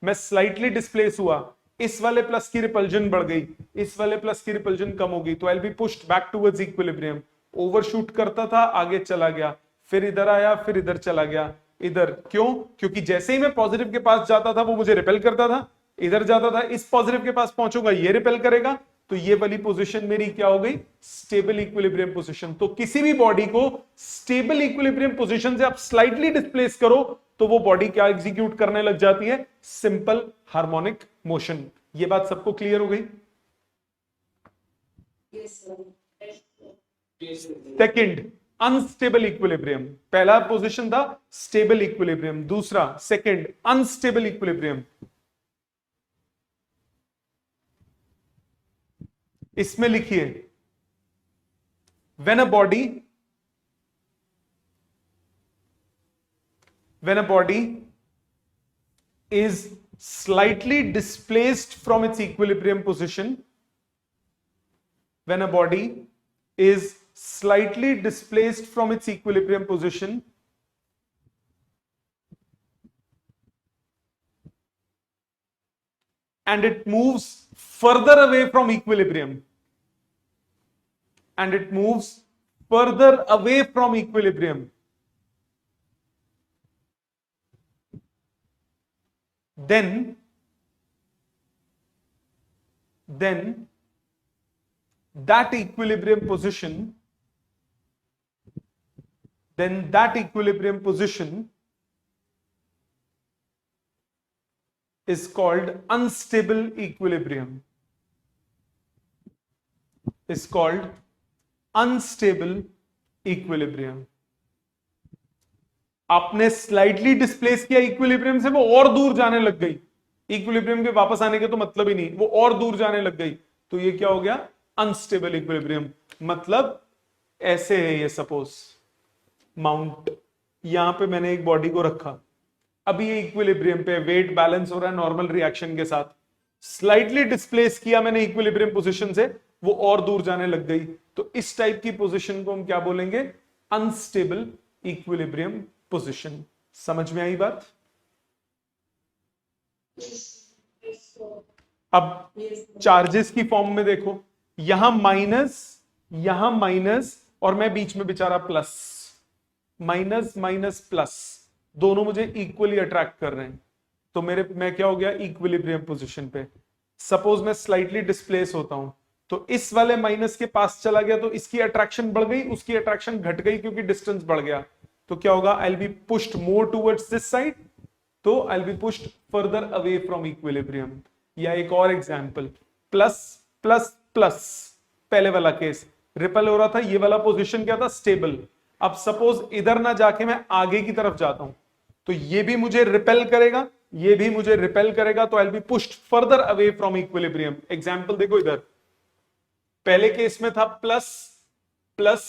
मैं स्लाइटली डिस्प्लेस हुआ, इस वाले प्लस की रिपल्जन बढ़ गई, इस वाले प्लस की रिपल्जन कम हो गई, तो I will be pushed back towards equilibrium. Overshoot करता था, आगे चला गया, फिर इधर आया, फिर इधर चला गया, इधर। क्यों? क्योंकि जैसे ही मैं पॉजिटिव के पास जाता था वो मुझे रिपेल करता था, इधर जाता था, इस पॉजिटिव के पास पहुंचूंगा, ये रिपेल करेगा, तो ये वाली पोजीशन मेरी क्या हो गई? Stable equilibrium position. तो किसी भी बॉडी को स्टेबल इक्विलिब्रियम पोजीशन से आप स्लाइटली डिस्प्लेस करो तो वो बॉडी क्या एग्जीक्यूट करने लग जाती है? Simple harmonic motion. ये बात सबको क्लियर हो गई? Second, unstable equilibrium. पहला पोजीशन था स्टेबल इक्विलिब्रियम, दूसरा सेकंड अनस्टेबल इक्विलिब्रियम। इसमें लिखिए, when a body is slightly displaced from its equilibrium position, when a body is slightly displaced from its equilibrium position, and it moves further away from equilibrium, then that equilibrium position then that equilibrium position is called unstable equilibrium. Is called unstable equilibrium. आपने slightly displace किया equilibrium से, वो और दूर जाने लग गई, equilibrium के वापस आने के तो मतलब ही नहीं, वो और दूर जाने लग गई, तो ये क्या हो गया? Unstable equilibrium. मतलब ऐसे है ये, सपोज माउंट, यहां पे मैंने एक बॉडी को रखा, अभी ये इक्विलिब्रियम पे वेट बैलेंस हो रहा है नॉर्मल रिएक्शन के साथ, स्लाइटली डिस्प्लेस किया मैंने इक्विलिब्रियम पोजीशन से, वो और दूर जाने लग गई, तो इस टाइप की पोजीशन को हम क्या बोलेंगे? Unstable equilibrium position. समझ में आई बात? अब चार्जेस की फॉर्म में देखो, यहां माइनस और मैं बीच में बेचारा प्लस, माइनस माइनस प्लस, दोनों मुझे इक्वली अट्रैक्ट कर रहे हैं, तो मैं क्या हो गया? इक्विलिब्रियम पोजीशन पे। सपोज मैं स्लाइटली डिस्प्लेस होता हूं, तो इस वाले माइनस के पास चला गया, तो इसकी अट्रैक्शन बढ़ गई, उसकी अट्रैक्शन घट गई क्योंकि डिस्टेंस बढ़ गया, तो क्या होगा? I will be pushed more towards this side, तो I will be pushed further away from equilibrium. या एक और एग्जांपल, प्लस प्लस प्लस, पहले वाला केस रिपल हो रहा था, ये वाला पोजीशन क्या था? स्टेबल। अब सपोज इधर ना जाके मैं आगे की तरफ जाता हूं, तो ये भी मुझे रिपेल करेगा, ये भी मुझे रिपेल करेगा, तो I will be pushed further away from equilibrium. Example देखो, इधर पहले केस में था प्लस प्लस,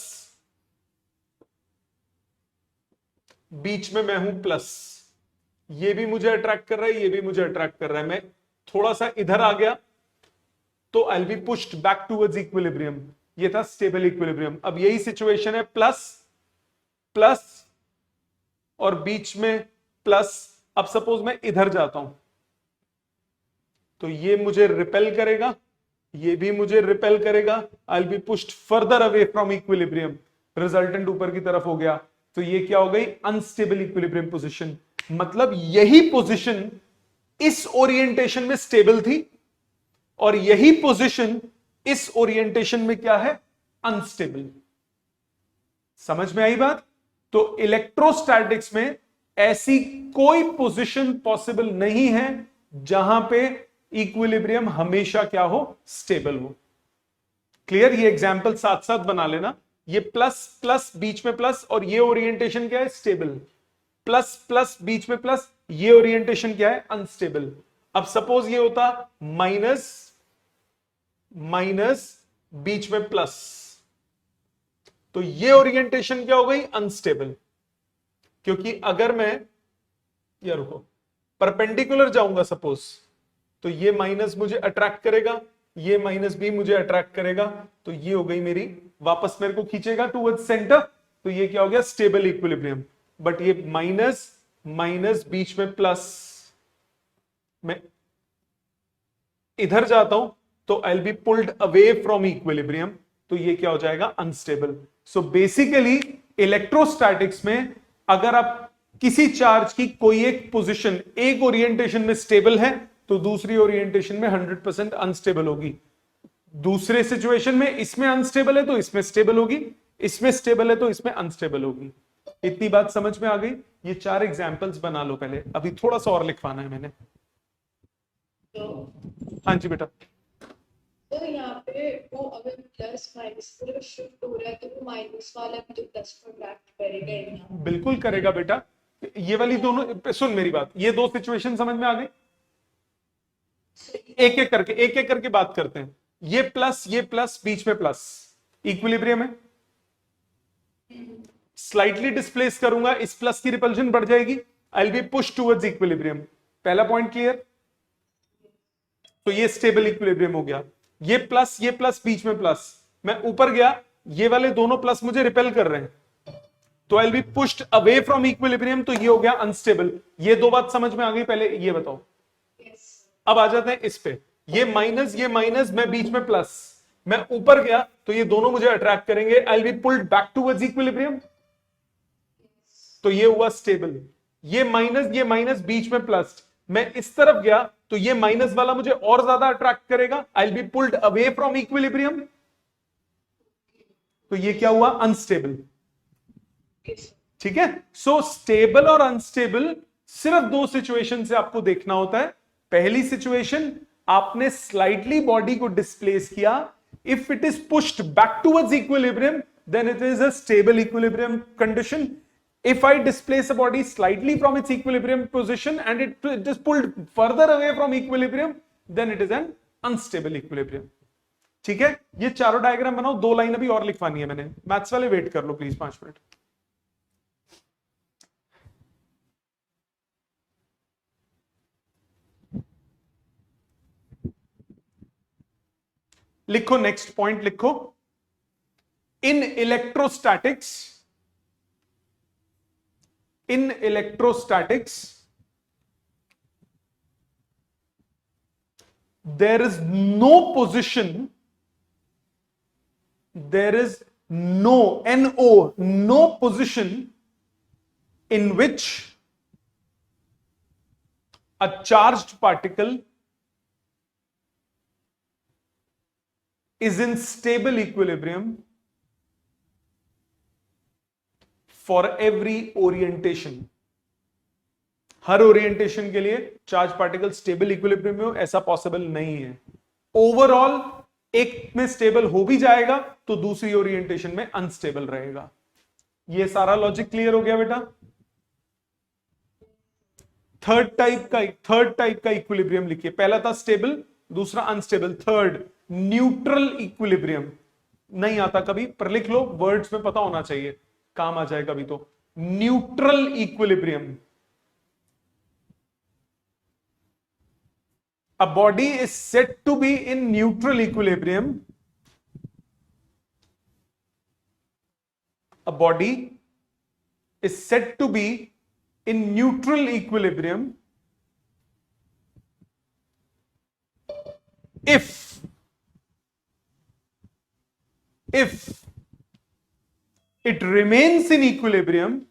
बीच में मैं हूं प्लस, ये भी मुझे अट्रैक्ट कर रहा है, ये भी मुझे अट्रैक्ट कर रहा है, मैं थोड़ा सा इधर आ गया, तो I will be pushed back towards equilibrium. ये था स्टेबल इक्विलिब्रियम। अब यही सिचुएशन है, प्लस प्लस और बीच में प्लस। अब सपोज मैं इधर जाता हूं, तो ये मुझे रिपेल करेगा, ये भी मुझे रिपेल करेगा, आई will be pushed further away from equilibrium, resultant ऊपर की तरफ हो गया, तो ये क्या हो गई? Unstable equilibrium position. मतलब यही पोजीशन इस ओरिएंटेशन में स्टेबल थी, और यही पोजीशन इस ओरिएंटेशन में क्या है? अनस्टेबल। समझ में आई बात? तो इलेक्ट्रोस्टैटिक्स में ऐसी कोई पोजीशन पॉसिबल नहीं है जहां पे इक्विलिब्रियम हमेशा क्या हो? स्टेबल हो। क्लियर? ये एग्जांपल साथ साथ बना लेना। ये प्लस प्लस बीच में प्लस, और ये ओरिएंटेशन क्या है? स्टेबल। प्लस प्लस बीच में प्लस, ये ओरिएंटेशन क्या है? अनस्टेबल। अब सपोज ये होता माइनस माइनस बीच में प्लस, तो ये ओरिएंटेशन क्या हो गई? अनस्टेबल। क्योंकि अगर मैं ये रुको परपेंडिकुलर जाऊंगा सपोज, तो ये माइनस मुझे अट्रैक्ट करेगा, ये माइनस भी मुझे अट्रैक्ट करेगा, तो ये हो गई मेरी, वापस मेरे को खींचेगा टुवर्ड्स सेंटर, तो ये क्या हो गया? Stable equilibrium. बट ये माइनस माइनस बीच में प्लस, मैं इधर जाता हूं, तो I will be pulled away from equilibrium, तो ये क्या हो जाएगा? अनस्टेबल। सो बेसिकली इलेक्ट्रोस्टैटिक्स में अगर आप किसी चार्ज की कोई एक पोजीशन एक ओरिएंटेशन में स्टेबल है, तो दूसरी ओरिएंटेशन में 100% अनस्टेबल होगी। दूसरे सिचुएशन में इसमें अनस्टेबल है तो इसमें स्टेबल होगी, इसमें स्टेबल है तो इसमें अनस्टेबल होगी। इतनी बात समझ में आ गई? ये 4 एग्जांपल्स बना लो पहले, अभी थोड़ा सा और लिखवाना है मैंने। हाँ जी बेटा। तो यहाँ पे वो अगर प्लस माइनस पूरा शिफ्ट हो रहा है, तो वो माइनस वाला भी तो प्लस को अट्रैक्ट करेगा ही ना? बिल्कुल करेगा बेटा। ये वाली दोनों, सुन मेरी बात, ये 2 सिचुएशन समझ में आ गई? एक एक करके बात करते हैं। ये प्लस बीच में प्लस, इक्विलिब्रियम है। स्लाइटली डिस्प्लेस करूंगा, इस प्लस की रिपल्शन बढ़ जाएगी, आई will B push towards equilibrium. पहला पॉइंट क्लियर? तो ये स्टेबल इक्विलिब्रियम हो गया। ये प्लस बीच में प्लस, मैं ऊपर गया, ये वाले दोनों प्लस मुझे रिपेल कर रहे हैं, तो I will be pushed away from equilibrium, तो ये हो गया अनस्टेबल। ये 2 बात समझ में आ गई? पहले ये बताओ। अब आ जाते हैं इस पे, ये माइनस, मैं बीच में प्लस, मैं ऊपर गया तो ये दोनों मुझे अट्रैक्ट करेंगे, आई will be pulled back towards equilibrium, तो ये हुआ स्टेबल। ये माइनस बीच में प्लस, मैं इस तरफ गया तो ये माइनस वाला मुझे और ज्यादा अट्रैक्ट करेगा, आई will be pulled away from equilibrium, तो ये क्या हुआ? अनस्टेबल। Yes. ठीक है। सो स्टेबल और अनस्टेबल सिर्फ दो सिचुएशन से आपको देखना होता है। पहली सिचुएशन, आपने स्लाइटली बॉडी को डिस्प्लेस किया, if it is pushed back towards equilibrium then it is a stable equilibrium condition. If I displace a body slightly from its equilibrium position and it is pulled further away from equilibrium, then it is an unstable equilibrium. ठीक है, ये चारों diagram बनाओ। 2 line अभी और लिखवानी है मैंने। Maths वाले वेट कर लो प्लीज 5 मिनट। लिखो, नेक्स्ट पॉइंट लिखो। इन electrostatics there is no position, there is no position in which a charged particle is in stable equilibrium for every orientation. Her orientation के लिए चार्ज पार्टिकल स्टेबल इक्विलिब्रियम में हो, ऐसा possible नहीं है। Overall एक में स्टेबल हो भी जाएगा तो दूसरी ओरिएंटेशन में अनस्टेबल रहेगा। ये सारा लॉजिक क्लियर हो गया बेटा। थर्ड टाइप का इक्विलिब्रियम लिखिए। पहला था स्टेबल, दूसरा अनस्टेबल, थर्ड न्यूट्रल इक्विलिब्रियम। नहीं आता कभी पर लिख लो, वर्ड्स में पता होना चाहिए, काम आ जाए कभी तो। Neutral equilibrium, a body is said to be in neutral equilibrium, a body is said to be in neutral equilibrium if it remains in equilibrium,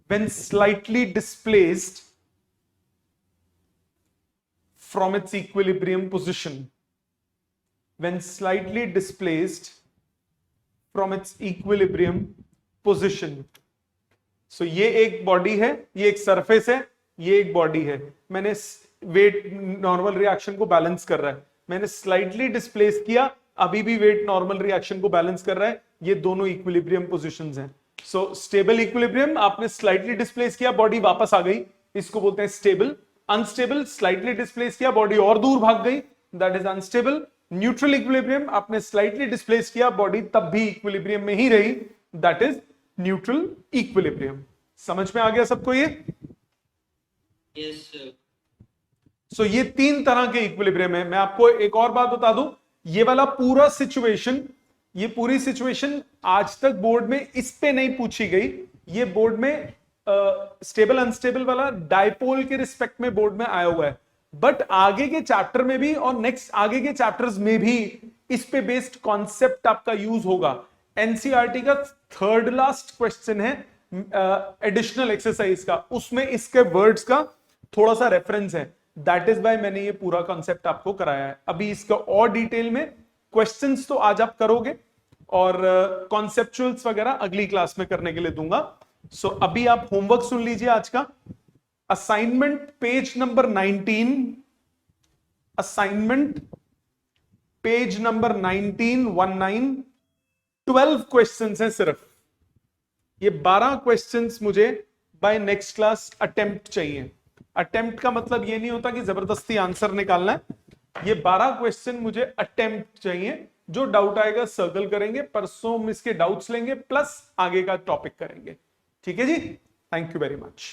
when slightly displaced from its equilibrium position. When slightly displaced from its equilibrium position. So ये एक body है, ये एक surface है, ये एक body है। मैंने वेट नॉर्मल रिएक्शन को बैलेंस कर रहा है, मैंने स्लाइटली डिस्प्लेस किया, अभी भी वेट नॉर्मल रिएक्शन को बैलेंस कर रहा है। ये दोनों इक्विलिब्रियम पोजीशंस हैं। सो स्टेबल इक्विलिब्रियम, आपने स्लाइटली डिस्प्लेस किया, बॉडी वापस आ गई, इसको बोलते हैं स्टेबल। अनस्टेबल, स्लाइटली डिस्प्लेस किया, बॉडी और दूर भाग गई, that is unstable. Neutral equilibrium, आपने स्लाइटली डिस्प्लेस किया, बॉडी तब भी इक्विलिब्रियम में ही रही, दैट इज न्यूट्रल इक्विलिब्रियम। समझ में आ गया सबको ये? Yes sir. सो ये 3 तरह के इक्विलिब्रियम है। मैं आपको एक और बात बता दूं, ये वाला पूरा सिचुएशन, ये पूरी सिचुएशन आज तक बोर्ड में इस पे नहीं पूछी गई। ये बोर्ड में स्टेबल अनस्टेबल वाला डायपोल के रिस्पेक्ट में बोर्ड में आया हुआ है, बट आगे के चैप्टर में भी और नेक्स्ट आगे के चैप्टर्स में भी इस पे बेस्ड कॉन्सेप्ट आपका यूज होगा। एनसीईआरटी का थर्ड लास्ट क्वेश्चन है एडिशनल एक्सरसाइज का, उसमें इसके वर्ड्स का थोड़ा सा रेफरेंस है, दैट इज वाई मैंने ये पूरा कॉन्सेप्ट आपको कराया है। अभी इसका और डिटेल में क्वेश्चंस तो आज आप करोगे और कॉन्सेप्चुअल्स वगैरह अगली क्लास में करने के लिए दूंगा। सो अभी आप होमवर्क सुन लीजिए आज का। Assignment page number 19, assignment page number 19 12 questions हैं सिर्फ। ये 12 क्वेश्चंस मुझे बाय नेक्स्ट क्लास अटेम्प्ट चाहिए। अटेम्प्ट का मतलब ये नहीं होता कि जबरदस्ती आंसर निकालना है, ये 12 क्वेश्चन मुझे अटेम्प्ट चाहिए। जो डाउट आएगा सर्कल करेंगे, परसों हम इसके डाउट्स लेंगे प्लस आगे का टॉपिक करेंगे। ठीक है जी, थैंक यू वेरी मच।